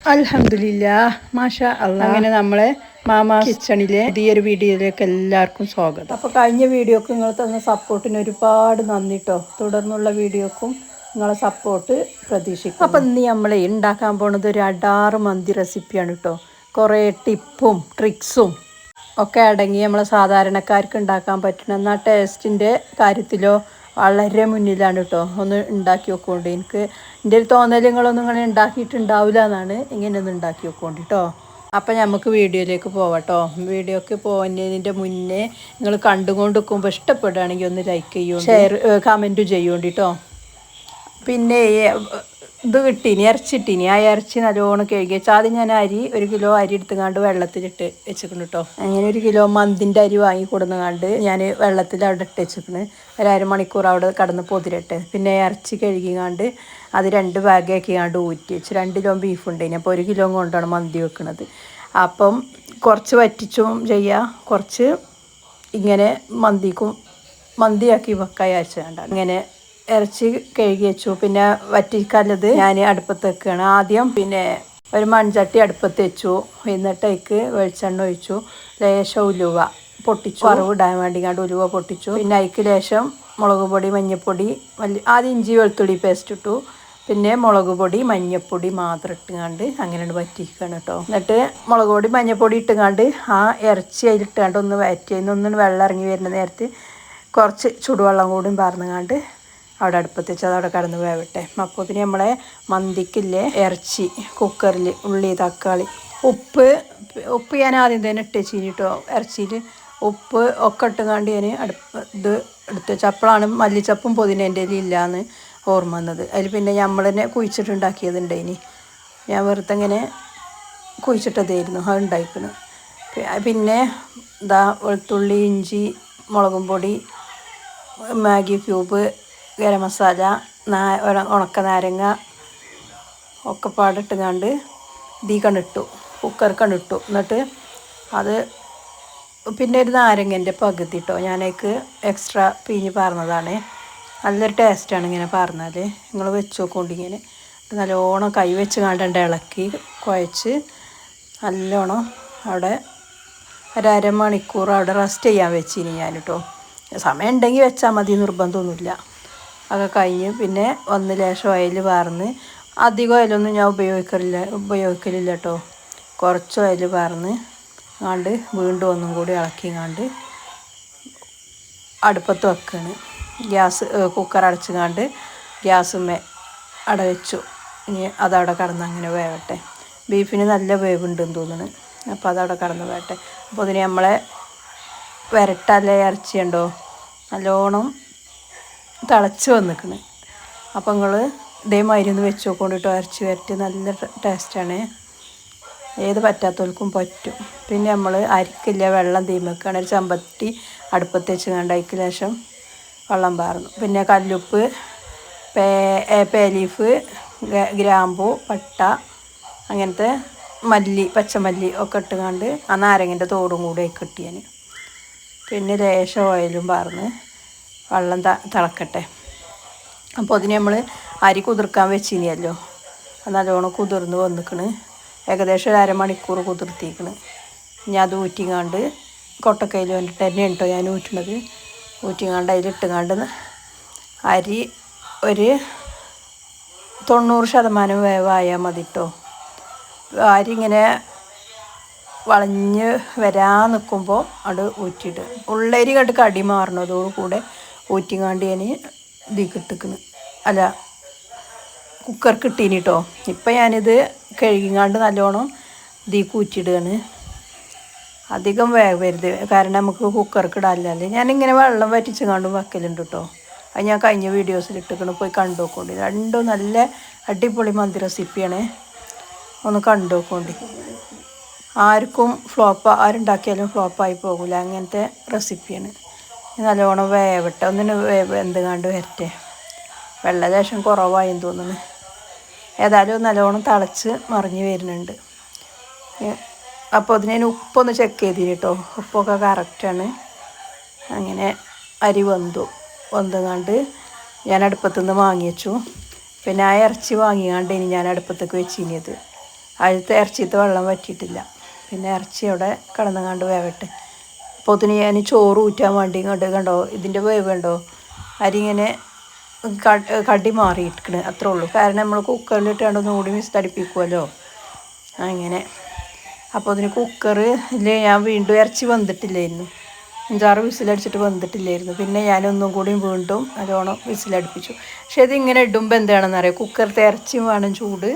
അൽഹംദുലില്ലാ മാഷാ അല്ലാ. അങ്ങനെ നമ്മളെ മാമാ കിച്ചണിലെ പുതിയൊരു വീഡിയോയിലേക്ക് എല്ലാവർക്കും സ്വാഗതം. അപ്പോൾ കഴിഞ്ഞ വീഡിയോക്ക് നിങ്ങൾ തന്ന സപ്പോർട്ടിന് ഒരുപാട് നന്ദി കേട്ടോ. തുടർന്നുള്ള വീഡിയോക്കും നിങ്ങളെ സപ്പോർട്ട് പ്രതീക്ഷിക്കും. അപ്പോൾ ഇന്ന് നമ്മൾ ഉണ്ടാക്കാൻ പോണത് ഒരു അടാറ് മന്തി റെസിപ്പിയാണ് കേട്ടോ. കുറേ ടിപ്പും ട്രിക്സും ഒക്കെ അടങ്ങി നമ്മളെ സാധാരണക്കാർക്ക് ഉണ്ടാക്കാൻ പറ്റണം. എന്നാൽ ടേസ്റ്റിൻ്റെ കാര്യത്തിലോ വളരെ മുന്നിലാണ് കേട്ടോ. ഒന്ന് ഉണ്ടാക്കി വെക്കൊണ്ട് എനിക്ക് എൻ്റെ ഒരു തോന്നൽ നിങ്ങളൊന്നും ഇങ്ങനെ ഉണ്ടാക്കിയിട്ടുണ്ടാവില്ല എന്നാണ്. ഇങ്ങനെയൊന്നും ഉണ്ടാക്കി വെക്കൊണ്ട് കേട്ടോ. അപ്പം നമുക്ക് വീഡിയോയിലേക്ക് പോവാം കേട്ടോ. വീഡിയോക്ക് പോകുന്നതിൻ്റെ മുന്നേ നിങ്ങൾ കണ്ടുകൊണ്ട് നിൽക്കുമ്പോൾ ഇഷ്ടപ്പെടുകയാണെങ്കിൽ ഒന്ന് ലൈക്ക് ചെയ്യും, ഷെയർ കമൻറ്റും ചെയ്യുകൊണ്ട് കേട്ടോ. പിന്നെ ഇത് കിട്ടീനി, ഇറച്ചി കിട്ടീനി. ആ ഇറച്ചി നല്ലോണം കഴുകി വെച്ചാൽ ആദ്യം ഞാൻ ഒരു കിലോ അരി എടുത്തുകൊണ്ട് വെള്ളത്തിലിട്ട് വെച്ചിട്ടുണ്ട് കേട്ടോ. അങ്ങനെ 1 കിലോ മന്തിൻ്റെ അരി വാങ്ങി കൊടുന്നുകൊണ്ട് ഞാൻ വെള്ളത്തിൽ അവിടെ ഇട്ട് വെച്ചിട്ടുണ്ട്. ഒരു അരമണിക്കൂർ അവിടെ കടന്ന് പൊതിരട്ടെ. പിന്നെ ഇറച്ചി കഴുകിക്കാണ്ട് അത് 2 ഭാഗമാക്കിക്കാണ്ട് ഊറ്റി വെച്ച്. 2 കിലോ ബീഫ് ഉണ്ടായിന്. അപ്പോൾ 1 കിലോ കൊണ്ടാണ് മന്തി വെക്കുന്നത്. അപ്പം കുറച്ച് വറ്റിച്ചും ചെയ്യുക, കുറച്ച് ഇങ്ങനെ മന്തിയാക്കി വെക്കാൻ അയച്ചുകൊണ്ടാണ്. ഇങ്ങനെ ഇറച്ചി കഴുകി വെച്ചു. പിന്നെ വറ്റിക്കാനുള്ളത് ഞാൻ അടുപ്പത്ത് വെക്കുകയാണ്. ആദ്യം പിന്നെ ഒരു മൺചട്ടി അടുപ്പത്ത് വെച്ചു. എന്നിട്ട് അതിക്ക് വെളിച്ചെണ്ണ ഒഴിച്ചു. ലേശം ഉലുവ പൊട്ടിച്ചു, വറവിടാൻ വേണ്ടി ഉലുവ പൊട്ടിച്ചു. പിന്നെ അതിക്ക് ലേശം മുളക് പൊടി, മഞ്ഞൾപ്പൊടി, ആദ്യം ഇഞ്ചി വെളുത്തുള്ളി പേസ്റ്റ് ഇട്ടു. പിന്നെ മുളക് പൊടി, മഞ്ഞൾപ്പൊടി മാത്രം ഇട്ടുകൊണ്ട് അങ്ങനെ വറ്റിക്കണം കേട്ടോ. എന്നിട്ട് മുളക് പൊടി, മഞ്ഞൾപ്പൊടി ഇട്ടുകൊണ്ട് ആ ഇറച്ചി അതിലിട്ടുകൊണ്ട് ഒന്ന് വറ്റി. അതിനൊന്ന് വെള്ളം ഇറങ്ങി വരുന്ന നേരത്ത് കുറച്ച് ചൂടുവെള്ളം കൂടി പാർന്നുകൊണ്ട് അവിടെ അടുപ്പത്ത് വെച്ച് അതവിടെ കടന്ന് വേവട്ടെ. അപ്പോൾ പിന്നെ നമ്മളെ മന്തിക്കില്ലേ ഇറച്ചി കുക്കറിൽ ഉള്ളി, തക്കാളി, ഉപ്പ് ഞാൻ ആദ്യം തന്നെ ഇട്ട് വെച്ചിന് കേട്ടോ. ഇറച്ചിയിൽ ഉപ്പ് ഒക്കെ ഇട്ടുകൊണ്ട് ഞാൻ ഇത് എടുത്ത് വെച്ച്. അപ്പോഴാണ് മല്ലിച്ചപ്പും പുതിനേൻ്റെ ഇല്ലാന്ന് ഓർമ്മ വന്നത്. അതിൽ പിന്നെ നമ്മൾ തന്നെ കുഴിച്ചിട്ടുണ്ടാക്കിയതുണ്ടായിനി. ഞാൻ വെറുതെ ഇങ്ങനെ കുഴിച്ചിട്ടതായിരുന്നു അത് ഉണ്ടായിക്കണം. പിന്നെ ഇതാ വെളുത്തുള്ളി, ഇഞ്ചി, മുളകും പൊടി, മാഗി ക്യൂബ്, ഗരം മസാല, ഉണക്ക നാരങ്ങ ഒക്കെ പാടിട്ടുകൊണ്ട് കണ്ടിട്ടു, കുക്കർ കണ്ടിട്ടു. എന്നിട്ട് അത് പിന്നെ ഒരു നാരങ്ങൻ്റെ പകുതി കേട്ടോ ഞാനേക്ക് എക്സ്ട്രാ പിഴിഞ്ഞ് പാർന്നതാണ്. നല്ലൊരു ടേസ്റ്റാണ് ഇങ്ങനെ പാർന്നാൽ. നിങ്ങൾ വെച്ച് നോക്കൊണ്ടിങ്ങനെ നല്ലോണം കൈ വെച്ച് കണ്ട് ഇളക്കി കുഴച്ച് നല്ലോണം അവിടെ ഒരു അരമണിക്കൂർ അവിടെ റെസ്റ്റ് ചെയ്യാൻ വെച്ചിനി ഞാൻ കേട്ടോ. സമയം ഉണ്ടെങ്കിൽ വെച്ചാൽ മതി, നിർബന്ധമൊന്നുമില്ല. അതൊക്കെ കഴിഞ്ഞ് പിന്നെ ഒന്ന് ലേശം ഓയിൽ പാർന്ന്, അധികം ഓയിലൊന്നും ഞാൻ ഉപയോഗിക്കലില്ല കേട്ടോ. കുറച്ച് ഓയിൽ പാർന്ന് കണ്ട് വീണ്ടും ഒന്നും കൂടി ഇളക്കിങ്ങാണ്ട് അടുപ്പത്ത് വെക്കുകയാണ്. കുക്കർ അടച്ചുകൊണ്ട് ഗ്യാസുമേ അട വെച്ചു. ഇനി അതവിടെ കടന്ന് അങ്ങനെ വേവട്ടെ. ബീഫിന് നല്ല വേവുണ്ടെന്ന് തോന്നുന്നു. അപ്പോൾ അതവിടെ കടന്ന് വേവട്ടെ. അപ്പോൾ അതിന് നമ്മളെ വരട്ടല്ലേ ഇറച്ചിയുണ്ടോ നല്ലോണം തിളച്ച് വന്നിക്കണ്. അപ്പോൾ നിങ്ങൾ ഇതേമാതിരി ഒന്ന് വെച്ച് നോക്കൊണ്ടിട്ടോ. ഇറച്ചി വരട്ടി നല്ല ടേസ്റ്റാണ്. ഏത് പറ്റാത്തവർക്കും പറ്റും. പിന്നെ നമ്മൾ അരിക്കില്ല വെള്ളം തീമക്കാണ്. ഒരു ചമ്പട്ടി അടുപ്പത്ത് വെച്ച് കണ്ട് അതിക്ക് ശേഷം വെള്ളം പാർന്നു. പിന്നെ കല്ലുപ്പ്, പേലീഫ്, ഗ്രാമ്പൂ, പട്ട, അങ്ങനത്തെ മല്ലി, പച്ചമല്ലി ഒക്കെ ഇട്ടുകൊണ്ട് ആ നാരങ്ങൻ്റെ തോടും കൂടെ കിട്ടിയാൻ. പിന്നെ ലേശം ഓയിലും പാർന്ന് വെള്ളം തിളക്കട്ടെ. അപ്പോൾ അതിന് നമ്മൾ അരി കുതിർക്കാൻ വെച്ചിനിയല്ലോ, അത് നല്ലോണം കുതിർന്ന് വന്നിക്കണ്. ഏകദേശം ഒരു അരമണിക്കൂർ കുതിർത്തിക്കണ്. ഞാൻ അത് ഊറ്റിങ്ങാണ്ട് കൊട്ടക്കയിൽ വന്നിട്ട് തന്നെ കേട്ടോ ഞാൻ ഊറ്റുന്നത്. ഊറ്റിങ്ങാണ്ട് അതിലിട്ടുങ്ങാണ്ട് അരി ഒരു 90% വേവായാൽ മതി കേട്ടോ. അരി ഇങ്ങനെ വളഞ്ഞ് വരാൻ നിൽക്കുമ്പോൾ അത് ഊറ്റിയിട്ട് ഉള്ളരി കണ്ട് കടി മാറണതോടുകൂടെ ഊറ്റിങ്ങാണ്ട് ഞാൻ കിട്ടിക്കണ്. അല്ല കുക്കർക്ക് ഇട്ടീനി കേട്ടോ. ഇപ്പം ഞാനിത് കഴുകിങ്ങാണ്ട് നല്ലോണം കൂറ്റിയിടുകയാണ്. അധികം വേവരുത്, കാരണം നമുക്ക് കുക്കർക്ക് ഇടാനല്ലേ. ഞാനിങ്ങനെ വെള്ളം വറ്റിച്ചങ്ങാണ്ടും വെക്കലുണ്ട് കേട്ടോ. അത് ഞാൻ കഴിഞ്ഞ വീഡിയോസിൽ ഇട്ടിക്കണം, പോയി കണ്ടു നോക്കോണ്ടി. രണ്ടും നല്ല അടിപൊളി മന്തി റെസിപ്പിയാണ്. ഒന്ന് കണ്ടു നോക്കോണ്ടി. ആരുണ്ടാക്കിയാലും ഫ്ലോപ്പായി പോകില്ല, അങ്ങനത്തെ റെസിപ്പിയാണ്. നല്ലോണം വേവട്ടെ, ഒന്നിന് വെന്തുങ്ങാണ്ട് വരട്ടെ. വെള്ളലേശം കുറവായെന്ന് തോന്നുന്നു. ഏതായാലും നല്ലോണം തിളച്ച് മറിഞ്ഞ് വരുന്നുണ്ട്. അപ്പോൾ അതിന് ഞാൻ ഉപ്പൊന്ന് ചെക്ക് ചെയ്തിന് കേട്ടോ. ഉപ്പൊക്കെ കറക്റ്റാണ്. അങ്ങനെ അരി വെന്തുങ്ങാണ്ട് ഞാൻ അടുപ്പത്തുനിന്ന് വാങ്ങി വെച്ചു. പിന്നെ ആ ഇറച്ചി വാങ്ങിയാണ്ട് ഇനി ഞാൻ അടുപ്പത്തേക്ക് വെച്ചിനിയത്. അതിലത്തെ ഇറച്ചിയത്തെ വെള്ളം വറ്റിയിട്ടില്ല. പിന്നെ ഇറച്ചി അവിടെ കിടന്നങ്ങാണ്ട് വേവട്ടെ. അപ്പോൾ അതിന് ഞാൻ ചോറ് ഊറ്റാൻ വേണ്ടി കണ്ടോ ഇതിൻ്റെ വേവ് കണ്ടോ, അരി ഇങ്ങനെ കടി മാറിയിരിക്കണ്, അത്രേ ഉള്ളൂ. കാരണം നമ്മൾ കുക്കറിലിട്ടാണ്ട് ഒന്നുകൂടി വിസിലടിപ്പിക്കുമല്ലോ അങ്ങനെ. അപ്പോൾ അതിന് കുക്കറിൽ ഞാൻ വീണ്ടും ഇറച്ചി വന്നിട്ടില്ലായിരുന്നു, 5-6 വിസിലടിച്ചിട്ട് വന്നിട്ടില്ലായിരുന്നു. പിന്നെ ഞാനൊന്നും കൂടി വീണ്ടും നല്ലോണം വിസിലടുപ്പിച്ചു. പക്ഷേ ഇതിങ്ങനെ ഇടുമ്പോൾ എന്താണെന്നറിയാം, കുക്കറിലത്തെ ഇറച്ചിയും വേണം ചൂട്,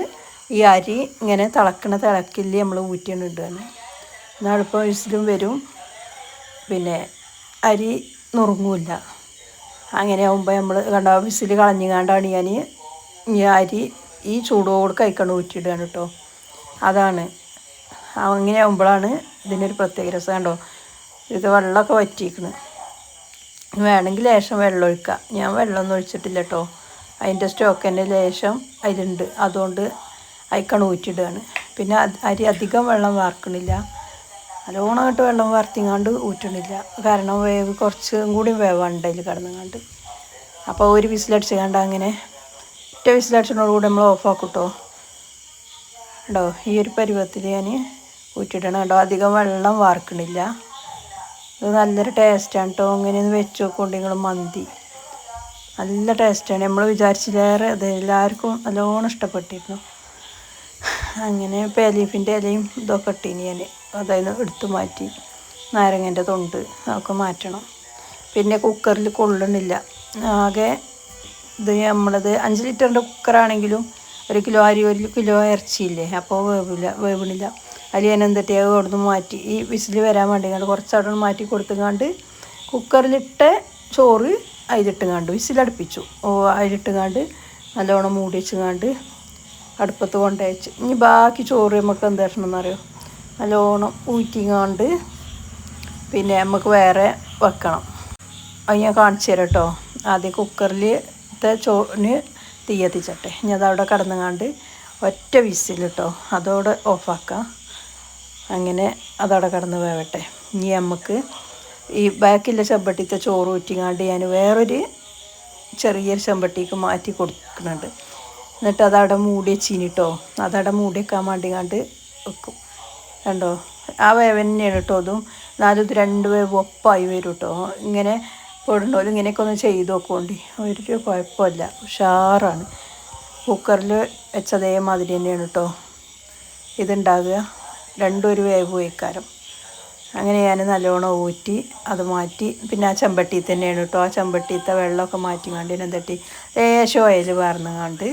ഈ അരി ഇങ്ങനെ തിളക്കില്ല നമ്മൾ ഊറ്റിയാണ് ഇടുകയാണ്. എന്നാൽ എളുപ്പം വിസിലും വരും, പിന്നെ അരി നുറുങ്ങില്ല. അങ്ങനെ ആകുമ്പോൾ നമ്മൾ കണ്ട വിസിൽ കളഞ്ഞുകൊണ്ടാണ് ഞാൻ ഈ അരി ഈ ചൂടോട് കഴിക്കണം ഊറ്റിയിടുകയാണ് കേട്ടോ. അതാണ് അങ്ങനെ ആകുമ്പോഴാണ് ഇതിനൊരു പ്രത്യേക രസം. കണ്ടോ ഇത് വെള്ളമൊക്കെ വറ്റിയിരിക്കണം. വേണമെങ്കിൽ ലേശം വെള്ളം ഒഴിക്കുക. ഞാൻ വെള്ളമൊന്നും ഒഴിച്ചിട്ടില്ല കേട്ടോ, അതിൻ്റെ സ്റ്റോക്ക് തന്നെ ലേശം അതിലുണ്ട്, അതുകൊണ്ട് അതിക്കാണ് ഊറ്റിയിടുകയാണ്. പിന്നെ അരി അധികം വെള്ളം വാർക്കണില്ല, നല്ലോണം ഇട്ട് വെള്ളം വാർത്തിങ്ങാണ്ട് ഊറ്റണില്ല. കാരണം വേവ് കുറച്ചും കൂടി വേവുണ്ട് അതിൽ കിടന്നുങ്ങാണ്ട്. അപ്പോൾ ഒരു വിസിലടിച്ച് കണ്ട അങ്ങനെ ഒറ്റ വിസിലടിച്ചതിനോടുകൂടി നമ്മൾ ഓഫാക്കും കേട്ടോ. കേട്ടോ ഈ ഒരു പരുവത്തിൽ ഞാൻ ഊറ്റിയിടണം കേട്ടോ, അധികം വെള്ളം വാർക്കണില്ല. ഇത് നല്ലൊരു ടേസ്റ്റാണ് കേട്ടോ. ഇങ്ങനെയൊന്ന് വെച്ച് നോക്കുകൊണ്ട് നിങ്ങൾ മന്തി നല്ല ടേസ്റ്റാണ്. നമ്മൾ വിചാരിച്ചില്ലേറെ അത് എല്ലാവർക്കും നല്ലോണം ഇഷ്ടപ്പെട്ടിരുന്നു. അങ്ങനെ പേലീഫിൻ്റെ ഇലയും ഇതൊക്കെ ഇട്ടീനി ഞാൻ, അതായത് എടുത്തു മാറ്റി. നാരങ്ങേൻ്റെ തൊണ്ട് അതൊക്കെ മാറ്റണം. പിന്നെ കുക്കറിൽ കൊള്ളണില്ല ആകെ. ഇത് നമ്മളത് 5 ലിറ്ററിൻ്റെ കുക്കറാണെങ്കിലും 1 കിലോ അരി 1 കിലോ ഇറച്ചിയില്ലേ, അപ്പോൾ വേവണില്ല. അതിൽ ഞാൻ എന്തിട്ട് അവിടുന്ന് മാറ്റി ഈ വിസിൽ വരാൻ വേണ്ടി കുറച്ച് അവിടെ മാറ്റി കൊടുത്തുങ്ങാണ്ട് കുക്കറിലിട്ട് ചോറ് അതിലിട്ടുങ്ങാണ്ട് വിസിലടുപ്പിച്ചു. അതിലിട്ടുങ്ങാണ്ട് നല്ലോണം മൂടി വെച്ചുങ്ങാണ്ട് അടുപ്പത്ത് കൊണ്ടുവച്ച്. ഇനി ബാക്കി ചോറ് നമുക്ക് എന്താ ഇടണമെന്നറിയോ, നല്ലോണം ഊറ്റിങ്ങാണ്ട് പിന്നെ നമുക്ക് വേറെ വെക്കണം. അത് ഞാൻ കാണിച്ചു തരാം കേട്ടോ. ആദ്യം കുക്കറിലത്തെ ചോറിന് തീ കത്തിച്ചട്ടെ. ഇനി അതവിടെ കടന്നുങ്ങാണ്ട് ഒറ്റ വിസിൽ കേട്ടോ, അതോടെ ഓഫാക്കാം. അങ്ങനെ അതവിടെ കിടന്ന് വേവട്ടെ. ഇനി നമുക്ക് ഈ ബാക്കിയുള്ള ചെമ്പട്ടിത്തെ ചോറ് ഊറ്റിങ്ങാണ്ട് ഞാൻ വേറൊരു ചെറിയൊരു ചെമ്പട്ടിക്ക് മാറ്റി കൊടുക്കുന്നുണ്ട്. എന്നിട്ട് അതവിടെ മൂടി വെച്ചിന് കേട്ടോ. അതവിടെ മൂടി വെക്കാൻ വേണ്ടിങ്ങാണ്ട് വെക്കും. കണ്ടോ ആ വേവ് തന്നെയാണ് കേട്ടോ. അതും 2 വേവ് ഒപ്പായി വരും കേട്ടോ. ഇങ്ങനെ പെടുന്നോലും ഇങ്ങനെയൊക്കെ ഒന്ന് ചെയ്ത് നോക്കുകൊണ്ട് ഒരു കുഴപ്പമില്ല, ഉഷാറാണ്. കുക്കറിൽ വെച്ചതേമാതിരി തന്നെയാണ് കേട്ടോ ഇതുണ്ടാകുക. 2 ഒരു വേവ് വയ്ക്കാരം. അങ്ങനെ ഞാൻ നല്ലോണം ഊറ്റി അത് മാറ്റി. പിന്നെ ആ ചെമ്പട്ടിയിൽ തന്നെയാണ് കേട്ടോ, ആ ചെമ്പട്ടിയിലത്തെ വെള്ളമൊക്കെ മാറ്റിങ്ങാണ്ട് എന്തിട്ട് ലേശം ഓയിൽ വാർന്നുങ്ങാണ്ട്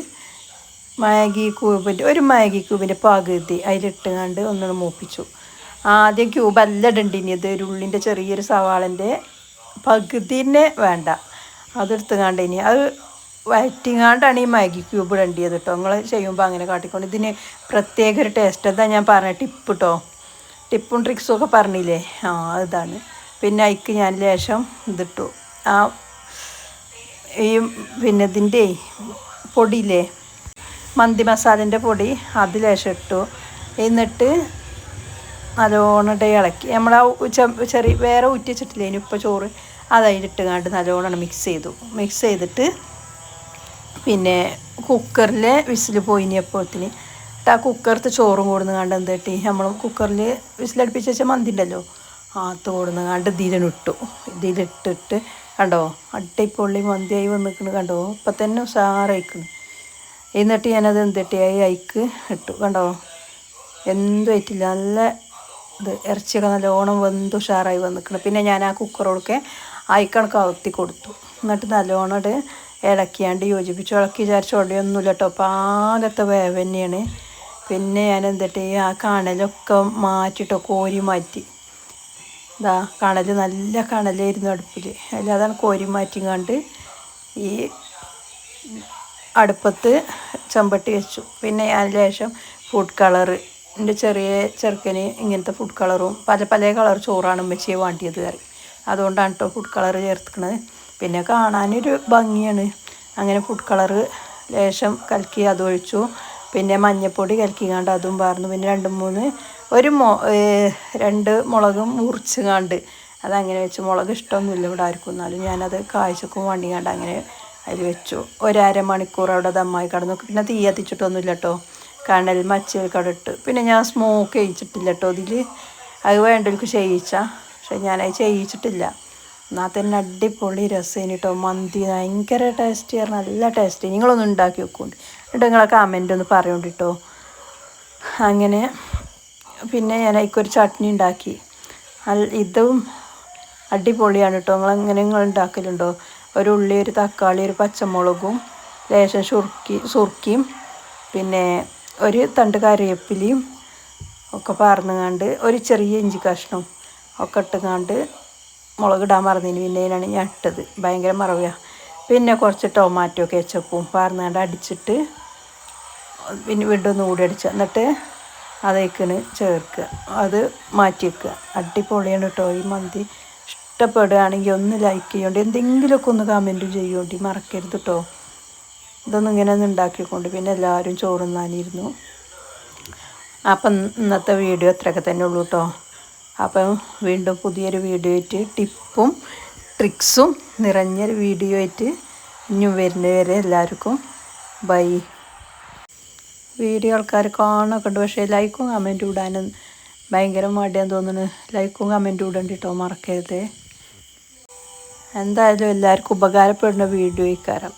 ഒരു മാഗി ക്യൂബിൻ്റെ പകുതി അതിലിട്ടുങ്ങാണ്ട് ഒന്നുകൂടെ മൂപ്പിച്ചു. ആദ്യം ക്യൂബല്ല ഇടണ്ടിനിയത്, ഒരു ഉള്ളിൻ്റെ ചെറിയൊരു സവാളൻ്റെ പകുതിനെ വേണ്ട, അതെടുത്തുങ്ങാണ്ട് ഇനി അത് വയറ്റിങ്ങാണ്ടാണ് ഈ മാഗി ക്യൂബ് ഇടേണ്ടത് കേട്ടോ. നിങ്ങൾ ചെയ്യുമ്പോൾ അങ്ങനെ കാട്ടിക്കൊണ്ട് ഇതിന് പ്രത്യേക ഒരു ടേസ്റ്റ്. എന്താ ഞാൻ പറഞ്ഞ ടിപ്പ് കേട്ടോ, ടിപ്പും ട്രിക്സും ഒക്കെ പറഞ്ഞില്ലേ, ഇതാണ്. പിന്നെ അതിക്ക് ഞാൻ ലേശം ഇതിട്ടു, ഈ പിന്നെ ഇതിൻ്റെ പൊടിയില്ലേ മന്തി മസാലേൻ്റെ പൊടി, അത് ലേശം ഇട്ടു. എന്നിട്ട് നല്ലോണം ഇളക്കി. നമ്മൾ ചെറിയ വേറെ ഊറ്റി വെച്ചിട്ടില്ലേ ഇനി ഇപ്പോൾ ചോറ്, അതതിലിട്ടുങ്ങാണ്ട് നല്ലോണം മിക്സ് ചെയ്തിട്ട് പിന്നെ കുക്കറിലെ വിസിൽ പോയിനിയപ്പോഴത്തിന് ആ കുക്കറത്ത് ചോറും കൊടുന്നുകാണ്ട് എന്തിട്ട് നമ്മൾ കുക്കറിൽ വിസിലടുപ്പിച്ച് വെച്ച മന്തി ഉണ്ടല്ലോ, അത് കൊടുന്നുകാണ്ട് ഇതിലിട്ടിട്ട് കണ്ടോ അടിപൊളി മന്തിയായി വന്നിരിക്കുന്നു. കണ്ടോ ഇപ്പം തന്നെ ഉഷാറായിക്കുന്നു. എന്നിട്ട് ഞാനത് എന്തിട്ടായി അയക്ക് ഇട്ടു. കണ്ടോ എന്തും ആയിട്ടില്ല, നല്ല ഇത് ഇറച്ചിയൊക്കെ നല്ലോണം വെന്ത് ഉഷാറായി വന്നിക്കണം. പിന്നെ ഞാൻ ആ കുക്കറോടൊക്കെ അയക്കണക്ക് കവർത്തി കൊടുത്തു. എന്നിട്ട് നല്ലോണം ഇളക്കിയാണ്ട് യോജിപ്പിച്ചു. ഇളക്കി വിചാരിച്ച ഒടിയൊന്നുമില്ല കേട്ടോ, പാകത്തെ വേവ് തന്നെയാണ്. പിന്നെ ഞാൻ എന്തിട്ട് ആ കണലൊക്കെ മാറ്റിട്ടോ, കോരി മാറ്റി. ഇതാ കണൽ നല്ല കണലായിരുന്നു അടുപ്പിൽ, അതിലതാണ് കോരി മാറ്റിങ്ങാണ്ട് ഈ അടുപ്പത്ത് ചെമ്പട്ടി വെച്ചു. പിന്നെ ഞാൻ ലേശം ഫുഡ് കളറ്, എൻ്റെ ചെറിയ ചെറുക്കന് ഇങ്ങനത്തെ ഫുഡ് കളറും പല കളർ ചോറാണ് ഉമ്മച്ചിയെ വേണ്ടിയത് കറി, അതുകൊണ്ടാണ് കേട്ടോ ഫുഡ് കളർ ചേർക്കുന്നത്. പിന്നെ കാണാനൊരു ഭംഗിയാണ്. അങ്ങനെ ഫുഡ് കളറ് ലേശം കലക്കി അതൊഴിച്ചു. പിന്നെ മഞ്ഞൾപ്പൊടി കലക്കിങ്ങാണ്ട് അതും പാർന്നു. പിന്നെ 2 മുളകും മുറിച്ചുങ്ങാണ്ട് അതങ്ങനെ വെച്ചു. മുളക് ഇഷ്ടമൊന്നുമില്ല ഇവിടെ ആർക്കും, എന്നാലും ഞാനത് കാഴ്ചക്കും വേണ്ടിങ്ങാണ്ട് അങ്ങനെ അതിൽ വെച്ചു. 1 അരമണിക്കൂർ അവിടെ ദമ്മായി കിടന്നു. പിന്നെ തീ കത്തിച്ചിട്ടൊന്നുമില്ല കേട്ടോ, കണൽ മച്ചൊക്കെ അവിടെ ഇട്ട്. പിന്നെ ഞാൻ സ്മോക്ക് ചെയ്യിച്ചിട്ടില്ല കേട്ടോ അതിൽ. അത് വേണ്ടവർക്ക് ചെയ്യിച്ചാൽ, പക്ഷെ ഞാനത് ചെയ്യിച്ചിട്ടില്ല. എന്നാൽ തന്നെ അടിപൊളി രസേന് കേട്ടോ. മന്തി ഭയങ്കര ടേസ്റ്റ് പറഞ്ഞാൽ നല്ല ടേസ്റ്റ്. നിങ്ങളൊന്ന് ഉണ്ടാക്കി വെക്കുന്നുണ്ട് എന്നിട്ട് നിങ്ങളെ കമൻ്റ് ഒന്ന് പറയുന്നുണ്ട് കേട്ടോ. അങ്ങനെ പിന്നെ ഞാൻ അതിക്കൊരു ചട്നി ഉണ്ടാക്കി. ഇതും അടിപൊളിയാണ് കേട്ടോ. നിങ്ങൾ ഉണ്ടാക്കലുണ്ടോ? ഒരു ഉള്ളി, ഒരു തക്കാളി, ഒരു പച്ചമുളകും ലേശം സുർക്കിയും പിന്നെ ഒരു തണ്ട് കറിവേപ്പിലയും ഒക്കെ പറന്നുകൊണ്ട് ഒരു ചെറിയ ഇഞ്ചി കഷ്ണം ഒക്കെ ഇട്ടുകൊണ്ട്, മുളകിടാൻ മറന്നതിന് പിന്നെ അതിനാണ് ഞാൻ ഇട്ടത്. ഭയങ്കര മറവിയാണ്. പിന്നെ കുറച്ച് ടൊമാറ്റോ കെച്ചപ്പും പറന്നുകൊണ്ട് അടിച്ചിട്ട് പിന്നെ വീണ്ടും ഒന്ന് കൂടി അടിക്കുക. എന്നിട്ട് അതേക്കിന് ചേർക്കുക. അത് മാറ്റി വെക്കുക. അടിപൊളിയാണ് കേട്ടോ ഈ മന്തി. ഇഷ്ടപ്പെടുകയാണെങ്കിൽ ഒന്ന് ലൈക്ക് ചെയ്യോണ്ട്, എന്തെങ്കിലുമൊക്കെ ഒന്ന് കമൻറ്റും ചെയ്യോണ്ടി മറക്കരുത് കേട്ടോ. ഇതൊന്നും ഇങ്ങനെ ഒന്ന് ഉണ്ടാക്കിക്കൊണ്ട് പിന്നെ എല്ലാവരും ചോറുന്നാനിരുന്നു. അപ്പം ഇന്നത്തെ വീഡിയോ ഇത്രയൊക്കെ തന്നെ ഉള്ളൂ കേട്ടോ. അപ്പം വീണ്ടും പുതിയൊരു വീഡിയോ ആയിട്ട് ടിപ്പും ട്രിക്സും നിറഞ്ഞൊരു വീഡിയോ ആയിട്ട് ഇനിയും വരുന്നവരെ എല്ലാവർക്കും ബൈ. വീഡിയോ ആൾക്കാർ കാണൊക്കെ ഉണ്ട്, പക്ഷേ ലൈക്കും കമൻറ്റും ഇടാനും ഭയങ്കര മടിയാന്ന് തോന്നുന്നു. ലൈക്കും കമൻറ്റും ഇടണ്ട കേട്ടോ, മറക്കരുത്. എന്തായാലും എല്ലാവർക്കും ഉപകാരപ്പെടുന്ന വീഡിയോ ഇക്കാരം.